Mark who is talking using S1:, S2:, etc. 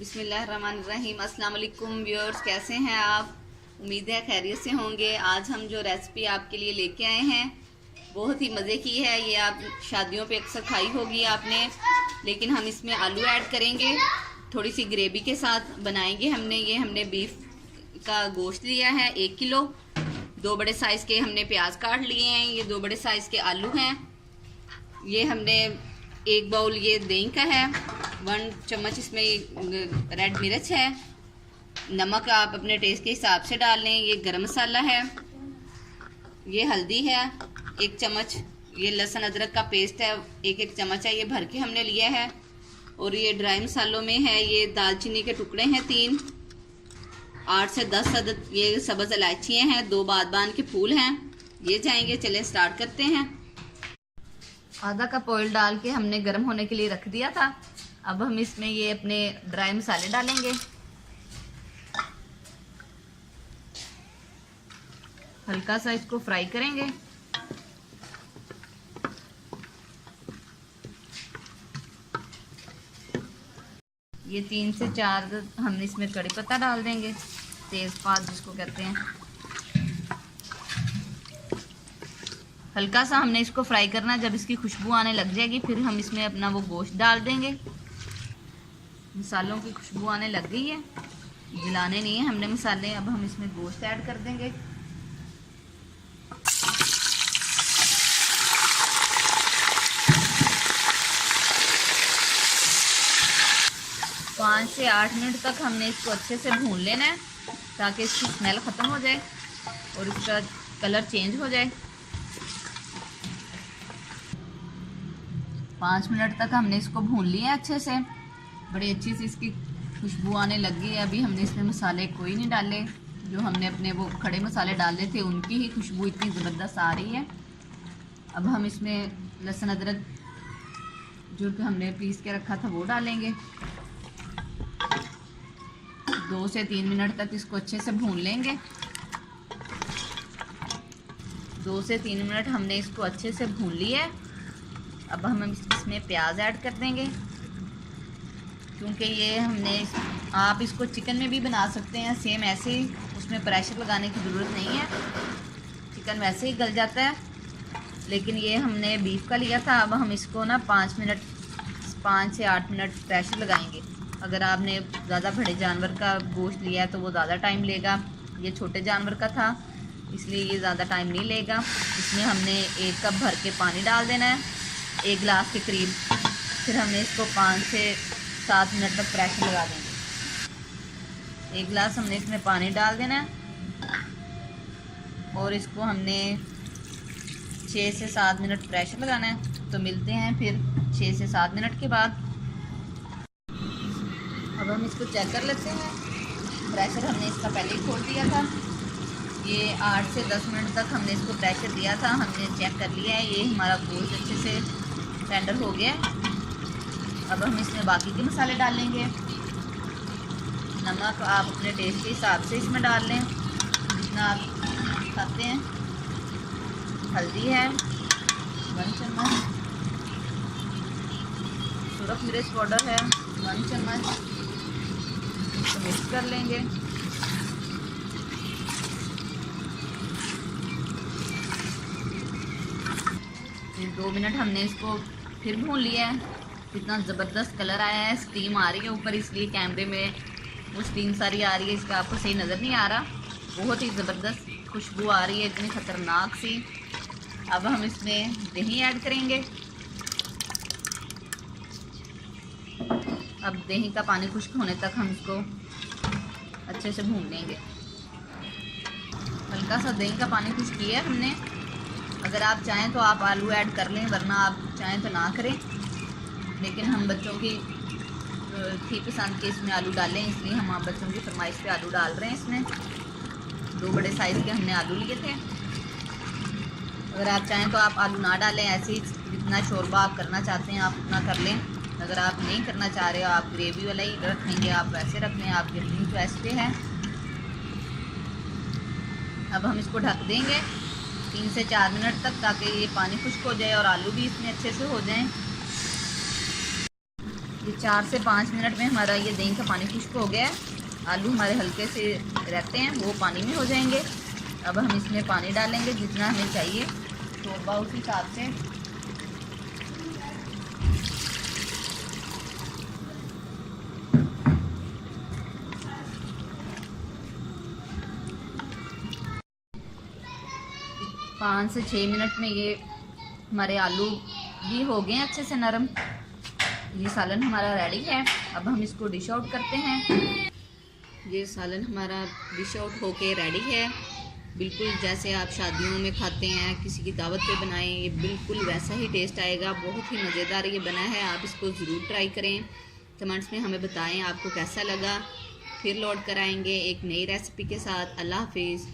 S1: बिस्मिल्लाहिर्रहमानिर्रहीम। अस्सलाम वालेकुम व्यूअर्स, कैसे हैं आप? उम्मीद है खैरियत से होंगे। आज हम जो रेसिपी आपके लिए लेके आए हैं बहुत ही मज़े की है। ये आप शादियों पे अक्सर खाई होगी आपने, लेकिन हम इसमें आलू ऐड करेंगे, थोड़ी सी ग्रेवी के साथ बनाएंगे। हमने बीफ का गोश्त लिया है 1 किलो। 2 बड़े साइज़ के हमने प्याज काट लिए हैं। ये 2 बड़े साइज़ के आलू हैं। ये हमने 1 बाउल ये दही का है। 1 चम्मच इसमें रेड मिर्च है। नमक आप अपने टेस्ट के हिसाब से डाल लें। ये गरम मसाला है। ये हल्दी है 1 चम्मच। ये लहसुन अदरक का पेस्ट है 1-1 चम्मच है। ये भर के हमने लिया है। और ये ड्राई मसालों में है, ये दालचीनी के टुकड़े हैं 3, 8 से 10 अदद ये सब्ज़ इलायचियाँ हैं, 2 बादबान के फूल हैं। ये जाएंगे। चलें स्टार्ट करते हैं। आधा कप ऑयल डाल के हमने गर्म होने के लिए रख दिया था। अब हम इसमें ये अपने ड्राई मसाले डालेंगे। हल्का सा इसको फ्राई करेंगे। ये 3 से 4 हमने इसमें कड़ी पत्ता डाल देंगे, तेज़पात जिसको कहते हैं। हल्का सा हमने इसको फ्राई करना है। जब इसकी खुशबू आने लग जाएगी फिर हम इसमें अपना वो गोश्त डाल देंगे। मसालों की खुशबू आने लग गई है, जलाने नहीं है हमने मसाले। अब हम इसमें गोश्त ऐड कर देंगे। पाँच से 8 मिनट तक हमने इसको अच्छे से भून लेना है ताकि इसकी स्मेल ख़त्म हो जाए और इसका कलर चेंज हो जाए। 5 मिनट तक हमने इसको भून लिया अच्छे से। बड़ी अच्छी सी इसकी खुशबू आने लगी है। अभी हमने इसमें मसाले कोई नहीं डाले। जो हमने अपने वो खड़े मसाले डाले थे उनकी ही खुशबू इतनी ज़बरदस्त आ रही है। अब हम इसमें लहसुन अदरक जो कि हमने पीस के रखा था वो डालेंगे। 2 से 3 मिनट तक इसको अच्छे से भून लेंगे। 2 से 3 मिनट हमने इसको अच्छे से भून लिया है। अब हम इसमें प्याज ऐड कर देंगे, क्योंकि ये आप इसको चिकन में भी बना सकते हैं सेम ऐसे ही। उसमें प्रेशर लगाने की ज़रूरत नहीं है, चिकन वैसे ही गल जाता है। लेकिन ये हमने बीफ का लिया था। अब हम इसको ना 5 से 8 मिनट प्रेशर लगाएंगे। अगर आपने ज़्यादा बड़े जानवर का गोश्त लिया है तो वो ज़्यादा टाइम लेगा। ये छोटे जानवर का था इसलिए ये ज़्यादा टाइम नहीं लेगा। इसमें हमने 1 कप भर के पानी डाल देना है, 1 गिलास के करीब। फिर हमने इसको 5 से 7 मिनट तक प्रेशर लगा देंगे। 1 गिलास हमने इसमें पानी डाल देना है और इसको हमने 6 से 7 मिनट प्रेशर लगाना है। तो मिलते हैं फिर 6 से 7 मिनट के बाद। अब हम इसको चेक कर लेते हैं। प्रेशर हमने इसका पहले ही खोल दिया था। ये 8 से 10 मिनट तक हमने इसको प्रेशर दिया था। हमने चेक कर लिया है, ये हमारा गोश्त अच्छे से टेंडर हो गया। अब हम इसमें बाकी के मसाले डालेंगे। नमक आप अपने टेस्ट के हिसाब से इसमें डाल लें जितना आप खाते हैं। हल्दी है 1 चम्मच। सुरख मिर्च पाउडर है 1 चम्मच। इसको मिक्स कर लेंगे। फिर 2 मिनट हमने इसको फिर भून लिया है। कितना ज़बरदस्त कलर आया है। स्टीम आ रही है ऊपर, इसलिए कैमरे में वो स्टीम सारी आ रही है, इसका आपको सही नज़र नहीं आ रहा। बहुत ही ज़बरदस्त खुशबू आ रही है, इतनी ख़तरनाक सी। अब हम इसमें दही ऐड करेंगे। अब दही का पानी खुश्क होने तक हम इसको अच्छे से भून लेंगे। हल्का सा दही का पानी खुश्क किया है हमने। अगर आप चाहें तो आप आलू ऐड कर लें, वरना आप चाहें तो ना करें। लेकिन हम बच्चों की थी पसंद के इसमें आलू डालें, इसलिए हम आप बच्चों की फरमाइश पे आलू डाल रहे हैं। इसमें 2 बड़े साइज़ के हमने आलू लिए थे। अगर आप चाहें तो आप आलू ना डालें, ऐसे ही जितना शोरबा आप करना चाहते हैं आप उतना कर लें। अगर आप नहीं करना चाह रहे हो, आप ग्रेवी वाला ही रखेंगे, आप वैसे रख लें, आपकी अपनी चॉइस पे है। अब हम इसको ढक देंगे 3 से 4 मिनट तक, ताकि ये पानी खुश्क हो जाए और आलू भी इसमें अच्छे से हो जाएं। ये 4 से 5 मिनट में हमारा ये दही का पानी खुश्क हो गया है। आलू हमारे हल्के से रहते हैं, वो पानी में हो जाएंगे। अब हम इसमें पानी डालेंगे जितना हमें चाहिए शोरबा उस हिसाब से। पाँच से 6 मिनट में ये हमारे आलू भी हो गए हैं अच्छे से नरम। ये सालन हमारा रेडी है। अब हम इसको डिश आउट करते हैं। ये सालन हमारा डिश आउट होके रेडी है। बिल्कुल जैसे आप शादियों में खाते हैं, किसी की दावत पे बनाएं, ये बिल्कुल वैसा ही टेस्ट आएगा। बहुत ही मज़ेदार ये बना है, आप इसको ज़रूर ट्राई करें। कमेंट्स में हमें बताएं आपको कैसा लगा। फिर लौट कर आएंगे एक नई रेसिपी के साथ। अल्लाह हाफिज़।